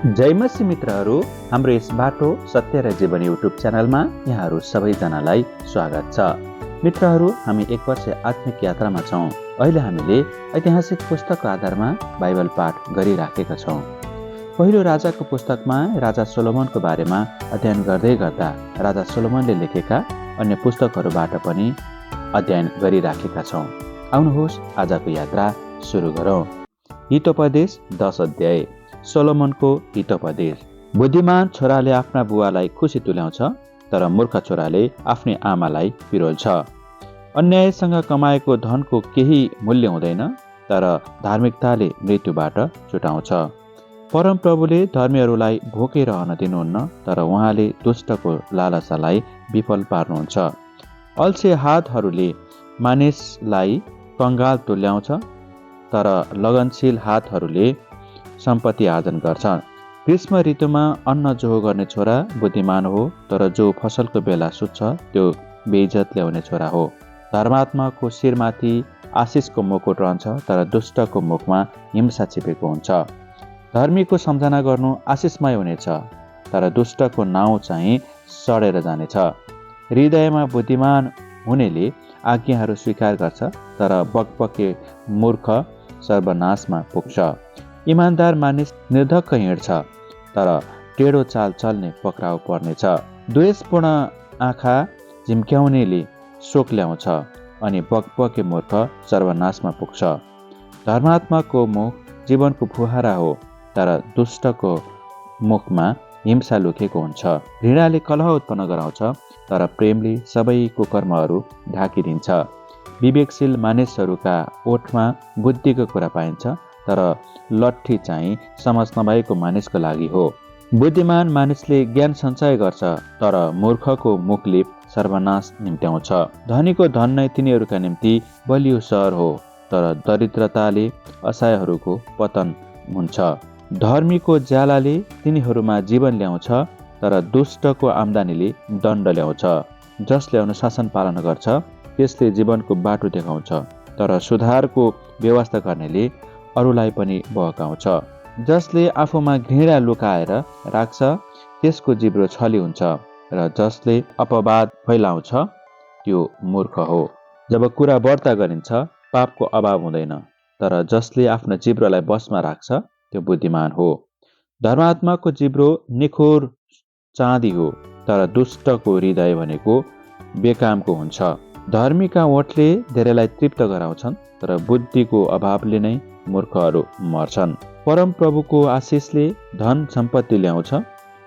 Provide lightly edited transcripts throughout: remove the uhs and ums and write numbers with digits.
जय मसी मित्रहरू, हाम्रो यस बाटो सत्य र जीवन युट्युब च्यानलमा यहाँहरू सबैजनालाई स्वागत छ। मित्रहरू, हामी एक वर्ष आत्मिक यात्रामा छौँ। अहिले हामीले ऐतिहासिक पुस्तकको आधारमा बाइबल पाठ गरिराखेका छौँ। पहिलो राजाको पुस्तकमा राजा सोलोमनको बारेमा अध्ययन गर्दै गर्दा राजा सोलोमनले लेखेका अन्य पुस्तकहरूबाट पनि अध्ययन गरिराखेका छौँ। आउनुहोस् आजको यात्रा सुरु गरौँ। हितोपदेश 10 अध्याय। सोलोमनको हितोपदेश। बुद्धिमान छोराले आफ्ना बुवालाई खुसी तुल्याउँछ, तर मूर्ख छोराले आफ्नै आमालाई पिरोल्छ। अन्यायसँग कमाएको धनको केही मूल्य हुँदैन, तर धार्मिकताले मृत्युबाट छुटाउँछ। परमप्रभुले धर्मीहरूलाई भोकै रहन दिनुहुन्न, तर उहाँले दुष्टको लालसालाई विफल पार्नुहुन्छ। अल्छे हातहरूले मानिसलाई कङ्गाल तुल्याउँछ, तर लगनशील हातहरूले सम्पत्ति आर्जन गर्छ। ग्रीष्म ऋतुमा अन्न जोहो गर्ने छोरा बुद्धिमान हो, तर जो फसलको बेला सुत्छ त्यो बेइज्जत ल्याउने छोरा हो। धर्मात्माको शिरमाथि आशिषको मुकुट रहन्छ, तर दुष्टको मुखमा हिंसा छिपेको हुन्छ। धर्मीको सम्झना गर्नु आशिषमय हुनेछ, तर दुष्टको नाउँ चाहिँ सडेर जानेछ। हृदयमा बुद्धिमान हुनेले आज्ञाहरू स्वीकार गर्छ, तर बकबके मूर्ख सर्वनाशमा पुग्छ। इमान्दार मानिस निर्धक्क हिँड्छ, तर टेढो चाल चल्ने पक्राउ पर्नेछ। द्वेषपूर्ण आँखा झिम्क्याउनेले शोक ल्याउँछ, अनि बकबके मूर्ख सर्वनाशमा पुग्छ। धर्मात्माको मुख जीवनको फुहारा हो, तर दुष्टको मुखमा हिंसा लुकेको हुन्छ। घृणाले कलह उत्पन्न गराउँछ, तर प्रेमले सबै कुकर्महरू ढाकिदिन्छ। विवेकशील मानिसहरूका ओठमा बुद्धिको कुरा पाइन्छ, तर लट्ठी चाहिँ समझ नभएको मानिसको लागि हो। बुद्धिमान मानिसले ज्ञान सञ्चय गर्छ, तर मूर्खको मुखले सर्वनाश निम्त्याउँछ। धनीको धन नै तिनीहरूका निम्ति बलियो सहर हो, तर दरिद्रताले असहायहरूको पतन हुन्छ। धर्मीको ज्यालाले तिनीहरूमा जीवन ल्याउँछ, तर दुष्टको आम्दानीले दण्ड ल्याउँछ। जसले अनुशासन पालन गर्छ त्यसले जीवनको बाटो देखाउँछ, तर सुधारको व्यवस्था गर्नेले अरूलाई पनि बहकाउँछ। जसले आफूमा घृणा लुकाएर राख्छ त्यसको जिब्रो छली हुन्छ, र जसले अपवाद फैलाउँछ त्यो मूर्ख हो। जब कुरा बढ्ता गरिन्छ पापको अभाव हुँदैन, तर जसले आफ्नो जिब्रोलाई बसमा राख्छ त्यो बुद्धिमान हो। धर्मात्माको जिब्रो निखोर चाँदी हो, तर दुष्टको हृदय भनेको बेकामको हुन्छ। धर्मीका ओठले धेरैलाई तृप्त गराउँछन्, तर बुद्धिको अभावले नै मूर्खहरू मर्छन्। परमप्रभुको आशिषले धन सम्पत्ति ल्याउँछ,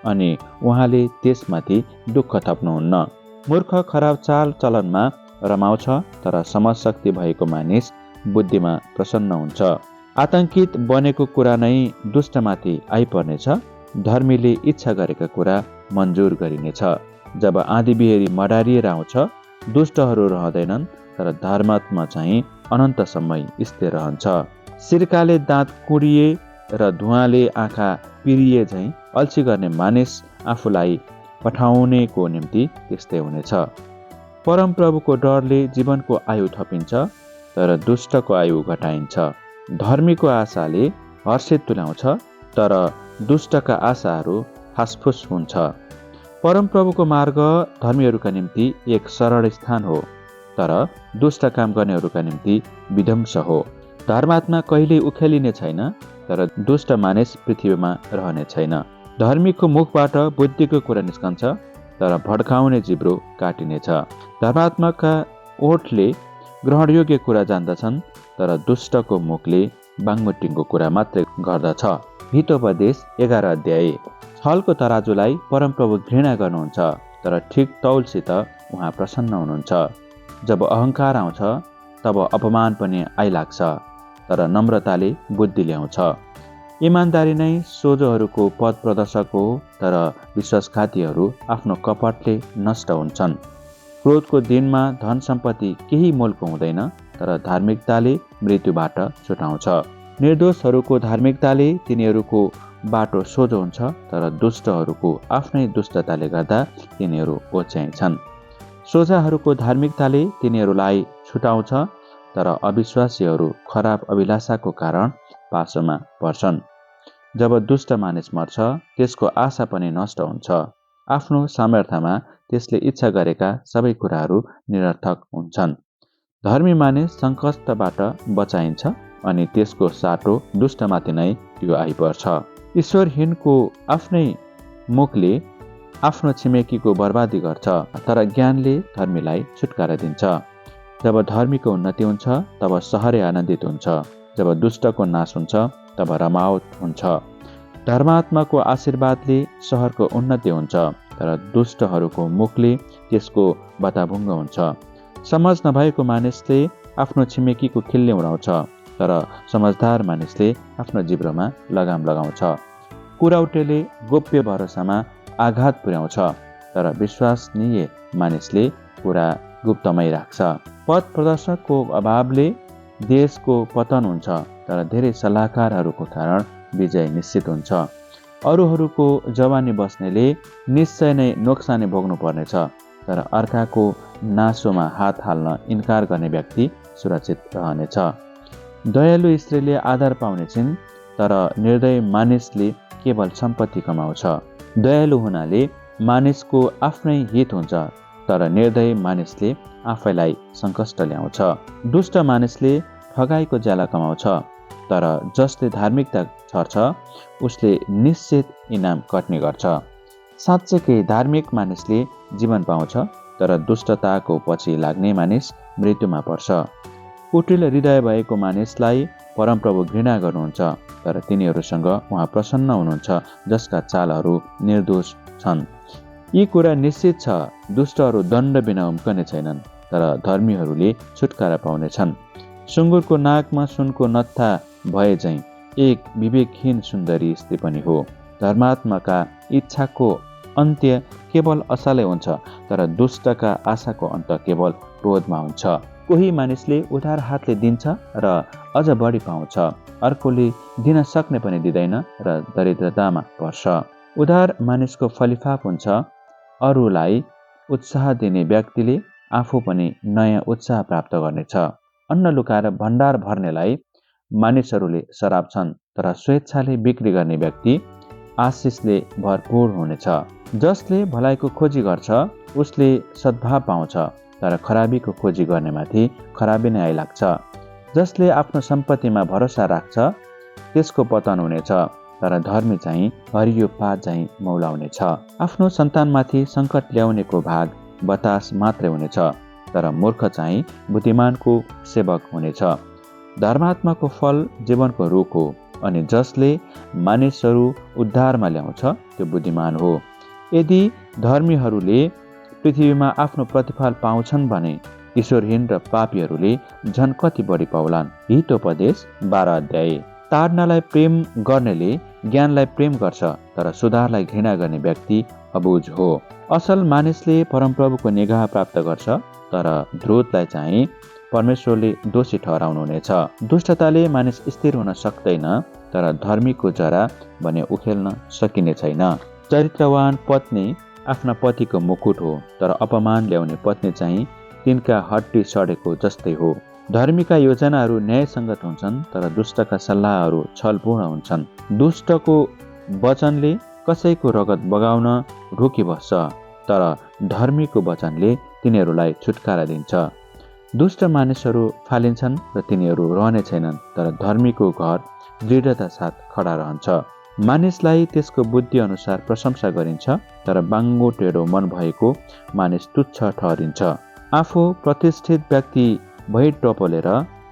अनि उहाँले त्यसमाथि दुःख थप्नुहुन्न। मूर्ख खराब चाल चलनमा रमाउँछ, तर समझशक्ति भएको मानिस बुद्धिमा प्रसन्न हुन्छ। आतंकित बनेको कुरा नै दुष्टमाथि आइपर्नेछ, धर्मीले इच्छा गरेका कुरा मन्जुर गरिनेछ। जब आँधी बिहेरी मडारिएर आउँछ दुष्टहरू रहँदैनन्, तर धर्मात्मा चाहिँ अनन्तसम्म स्थिर रहन्छ। सिर्काले दाँत कुडिए र धुवाँले आँखा पिरिए झैँ अल्छी गर्ने मानिस आफूलाई पठाउनेको निम्ति त्यस्तै हुनेछ। परमप्रभुको डरले जीवनको आयु थपिन्छ, तर दुष्टको आयु घटाइन्छ। धर्मीको आशाले हर्षित तुल्याउँछ, तर दुष्टका आशाहरू फासफुस हुन्छ। परमप्रभुको मार्ग धर्मीहरूका निम्ति एक सरल स्थान हो, तर दुष्ट काम गर्नेहरूका निम्ति विध्वंस हो। धर्मात्मा कहिले उखेलिने छैन, तर दुष्ट मानिस पृथ्वीमा रहने छैन। धर्मीको मुखबाट बुद्धिको कुरा निस्कन्छ, तर भड्काउने जिब्रो काटिनेछ। धर्मात्माका ओठले ग्रहणयोग्य कुरा जान्दछन्, तर दुष्टको मुखले बाङमुटिङको कुरा मात्रै गर्दछ। हितोपदेश 11 अध्याय। छलको तराजुलाई परमप्रभु घृणा गर्नुहुन्छ, तर ठिक तौलसित उहाँ प्रसन्न हुनुहुन्छ। जब अहङ्कार आउँछ तब अपमान पनि आइलाग्छ, तर नम्रताले बुद्धि ल्याउँछ। इमान्दारी नै सोझोहरूको पथ प्रदर्शक हो, तर विश्वासघातीहरू आफ्नो कपटले नष्ट हुन्छन्। क्रोधको दिनमा धन सम्पत्ति केही मोलको हुँदैन, तर धार्मिकताले मृत्युबाट छुटाउँछ। निर्दोषहरूको धार्मिकताले तिनीहरूको बाटो सोझो हुन्छ, तर दुष्टहरूको आफ्नै दुष्टताले गर्दा तिनीहरू ओछ्याइन्छन्। सोझाहरूको धार्मिकताले तिनीहरूलाई छुटाउँछ, तर अविश्वासीहरू खराब अभिलाषाको कारण पासोमा पर्छन्। जब दुष्ट मानिस मर्छ त्यसको आशा पनि नष्ट हुन्छ। आफ्नो सामर्थ्यमा त्यसले इच्छा गरेका सबै कुराहरू निरर्थक हुन्छन्। धर्मी मानिस सङ्कटबाट बचाइन्छ अनि त्यसको साटो दुष्टमाथि नै त्यो आइपर्छ। ईश्वरहीनको आफ्नै मुखले आफ्नो छिमेकीको बर्बादी गर्छ, तर ज्ञानले धर्मीलाई छुटकारा दिन्छ। जब धर्मीको उन्नति हुन्छ तब सहरै आनन्दित हुन्छ, जब दुष्टको नाश हुन्छ तब रमावट हुन्छ। धर्मात्माको आशीर्वादले सहरको उन्नति हुन्छ, तर दुष्टहरूको मुखले त्यसको बताभुङ्ग हुन्छ। समझ नभएको मानिसले आफ्नो छिमेकीको खिल्ली उडाउँछ, तर समझदार मानिसले आफ्नो जिब्रोमा लगाम लगाउँछ। कुराउटेले गोप्य भरोसामा आघात पुर्याउँछ, तर विश्वसनीय मानिसले कुरा गुप्तमै राख्छ। पथ प्रदर्शकको अभावले देशको पतन हुन्छ, तर धेरै सल्लाहकारहरूको कारण विजय निश्चित हुन्छ। अरूहरूको जवानी बस्नेले निश्चय नै नोक्सानी भोग्नु पर्नेछ, तर अर्काको नासोमा हात हाल्न इन्कार गर्ने व्यक्ति सुरक्षित रहनेछ। दयालु स्त्रीले आदर पाउने छिन्, तर निर्दय मानिसले केवल सम्पत्ति कमाउँछ। दयालु हुनाले मानिसको आफ्नै हित हुन्छ, तर निर्दय मानिसले आफैलाई सङ्कष्ट ल्याउँछ। दुष्ट मानिसले ठगाइको ज्याला कमाउँछ, तर जसले धार्मिकता छर्छ उसले निश्चित इनाम कट्ने गर्छ। साँच्चैकै धार्मिक मानिसले जीवन पाउँछ, तर दुष्टताको पछि लाग्ने मानिस मृत्युमा पर्छ। कुटिल हृदय भएको मानिसलाई परमप्रभु घृणा गर्नुहुन्छ, तर तिनीहरूसँग उहाँ प्रसन्न हुनुहुन्छ जसका चालहरू निर्दोष छन्। यी कुरा निश्चित छ, दुष्टहरू दण्ड बिना उम्कने छैनन्, तर धर्मीहरूले छुटकारा पाउनेछन्। सुँगुरको नाकमा सुनको नत्था भए झैँ एक विवेकहीन सुन्दरी स्त्री पनि हो। धर्मात्माका इच्छाको अन्त्य केवल असालै हुन्छ, तर दुष्टका आशाको अन्त केवल क्रोधमा हुन्छ। कोही मानिसले उधार हातले दिन्छ र अझ बढी पाउँछ, अर्कोले दिन सक्ने पनि दिँदैन र दरिद्रतामा पर्छ। उधार मानिसको फलिफाप हुन्छ, अरूलाई उत्साह दिने व्यक्तिले आफू पनि नयाँ उत्साह प्राप्त गर्नेछ। अन्न लुकाएर भण्डार भर्नेलाई मानिसहरूले सराप्छन्, तर स्वेच्छाले बिक्री गर्ने व्यक्ति आशिषले भरपूर हुनेछ। जसले भलाइको खोजी गर्छ उसले सद्भाव पाउँछ, तर खराबीको खोजी गर्नेमाथि खराबी नै आइलाग्छ। जसले आफ्नो सम्पत्तिमा भरोसा राख्छ त्यसको पतन हुनेछ, तर धर्मी चाहिँ हरियो पात चाहिँ मौलाउनेछ। आफ्नो सन्तानमाथि सङ्कट ल्याउनेको भाग बतास मात्रै हुनेछ, तर मूर्ख चाहिँ बुद्धिमानको सेवक हुनेछ। धर्मात्माको फल जीवनको रुख हो, अनि जसले मानिसहरू उद्धारमा ल्याउँछ त्यो बुद्धिमान हो। यदि धर्मीहरूले पृथ्वीमा आफ्नो प्रतिफल पाउँछन् भने ईश्वरहीन र पापीहरूले झन् कति बढी पाउलान्। हितोपदेश 12 अध्याय। ताड्नलाई प्रेम गर्नेले ज्ञानलाई प्रेम गर्छ, तर सुधारलाई घृणा गर्ने व्यक्ति अबुझ हो। असल मानिसले परमप्रभुको निगाह प्राप्त गर्छ, तर ध्रुतलाई चाहिँ परमेश्वरले दोषी ठहराउनुहुनेछ। दुष्टताले मानिस स्थिर हुन सक्दैन, तर धर्मीको जरा भने उखेल्न सकिने छैन। चरित्रवान पत्नी आफ्ना पतिको मुकुट हो, तर अपमान ल्याउने पत्नी चाहिँ तिनका हड्डी सडेको जस्तै हो। धर्मीका योजनाहरू न्यायसङ्गत हुन्छन्, तर दुष्टका सल्लाहहरू छलपूर्ण हुन्छन्। दुष्टको वचनले कसैको रगत बगाउन रोकिबस्छ, तर धर्मीको वचनले तिनीहरूलाई छुटकारा दिन्छ। दुष्ट मानिसहरू फालिन्छन् र तिनीहरू रहने छैनन्, तर धर्मीको घर दृढता साथ खडा रहन्छ। मानिसलाई त्यसको बुद्धि अनुसार प्रशंसा गरिन्छ, तर बाङ्गो टेढो मन भएको मानिस तुच्छ ठहरिन्छ। आफू प्रतिष्ठित व्यक्ति भई टपोलेर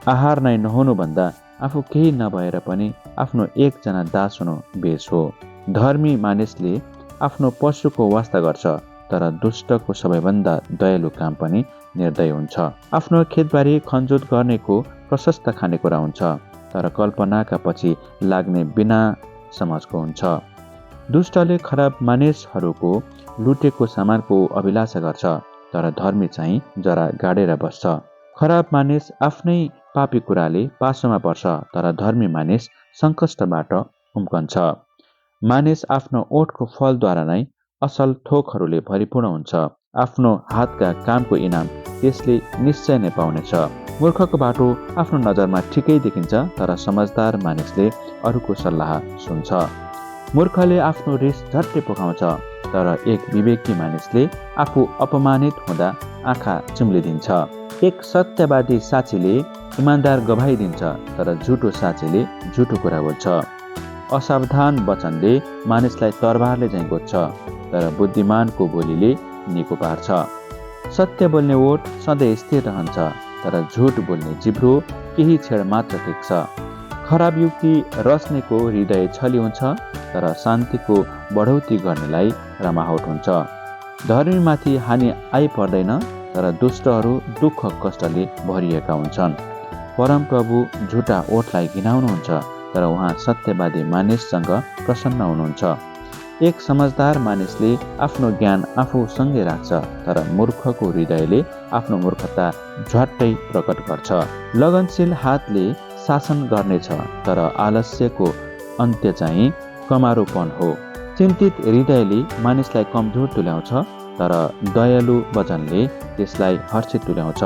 आहार नै नहुनुभन्दा आफू केही नभएर पनि आफ्नो एकजना दास हुनु बेस हो। धर्मी मानिसले आफ्नो पशुको वास्ता गर्छ, तर दुष्टको सबैभन्दा दयालु काम पनि निर्दय हुन्छ। आफ्नो खेतबारी खनजोत गर्नेको प्रशस्त खानेकुरा हुन्छ, तर कल्पनाका पछि लाग्ने बिना समाजको हुन्छ। दुष्टले खराब मानिसहरूको लुटेको सामानको अभिलाषा गर्छ, तर धर्मी चाहिँ जरा गाडेर बस्छ। खराब मानिस आफ्नै पापी कुराले पासोमा पर्छ, तर धर्मी मानिस सङ्कष्टबाट उम्कन्छ। मानिस आफ्नो ओठको फलद्वारा नै असल थोकहरूले भरिपूर्ण हुन्छ। आफ्नो हातका कामको इनाम त्यसले निश्चय नै पाउनेछ। मूर्खको बाटो आफ्नो नजरमा ठिकै देखिन्छ, तर समझदार मानिसले अरूको सल्लाह सुन्छ। मूर्खले आफ्नो रिस झट्टै पोखाउँछ, तर एक विवेकी मानिसले आफू अपमानित हुँदा आँखा चिम्लिदिन्छ। एक सत्यवादी साक्षीले इमान्दार गवाही दिन्छ, तर झुटो साक्षीले झुटो कुरा बोल्छ। असावधान वचनले मानिसलाई तरबारले झैँ गोज्छ, तर बुद्धिमानको बोलीले निको पार्छ। सत्य बोल्ने ओठ सधैँ स्थिर रहन्छ, तर झुट बोल्ने जिब्रो केही क्षण मात्र टेक्छ। खराब युक्ति रच्नेको हृदय छली हुन्छ, तर शान्तिको बढौती गर्नेलाई रमाहट हुन्छ। धर्मीमाथि हानि आइपर्दैन, तर दुष्टहरू दुःख कष्टले भरिएका हुन्छन्। परमप्रभु झुटा ओठलाई घिनाउनुहुन्छ, तर उहाँ सत्यवादी मानिससँग प्रसन्न हुनुहुन्छ। एक समझदार मानिसले आफ्नो ज्ञान आफूसँगै राख्छ, तर मूर्खको हृदयले आफ्नो मूर्खता झट्टै प्रकट गर्छ। लगनशील हातले शासन गर्नेछ, तर आलस्यको अन्त्य चाहिँ कमारोपन हो। चिन्तित हृदयले मानिसलाई कमजोर तुल्याउँछ, तर दयालु वचनले त्यसलाई हर्षित तुल्याउँछ।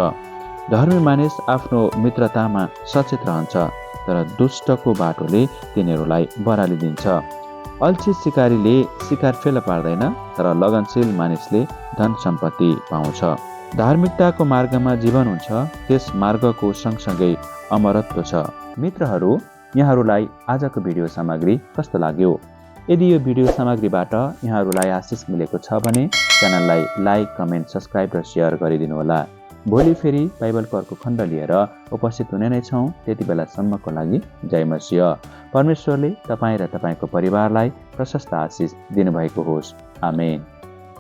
धर्मी मानिस आफ्नो मित्रतामा सचेत रहन्छ, तर दुष्टको बाटोले तिनीहरूलाई बराली दिन्छ। अल्छी शिकारीले शिकार फेला पार्दैन, तर लगनशील मानिसले धन सम्पत्ति पाउँछ। धार्मिकताको मार्गमा जीवन हुन्छ, त्यस मार्गको सँगसँगै अमरत्व छ। मित्रहरू, यहाँहरूलाई आजको भिडियो सामग्री कस्तो लाग्यो? यदि यो भिडियो सामग्रीबाट यहाँहरूलाई आशिष मिलेको छ भने च्यानललाई लाइक, कमेन्ट, सब्सक्राइब र सेयर गरिदिनुहोला। भोलि फेरि बाइबलको अर्को खण्ड लिएर उपस्थित हुने नै छौँ। त्यति बेलासम्मको लागि जय मसीह। परमेश्वरले तपाईँ र तपाईँको परिवारलाई प्रशस्त आशिष दिनुभएको होस्। आमेन।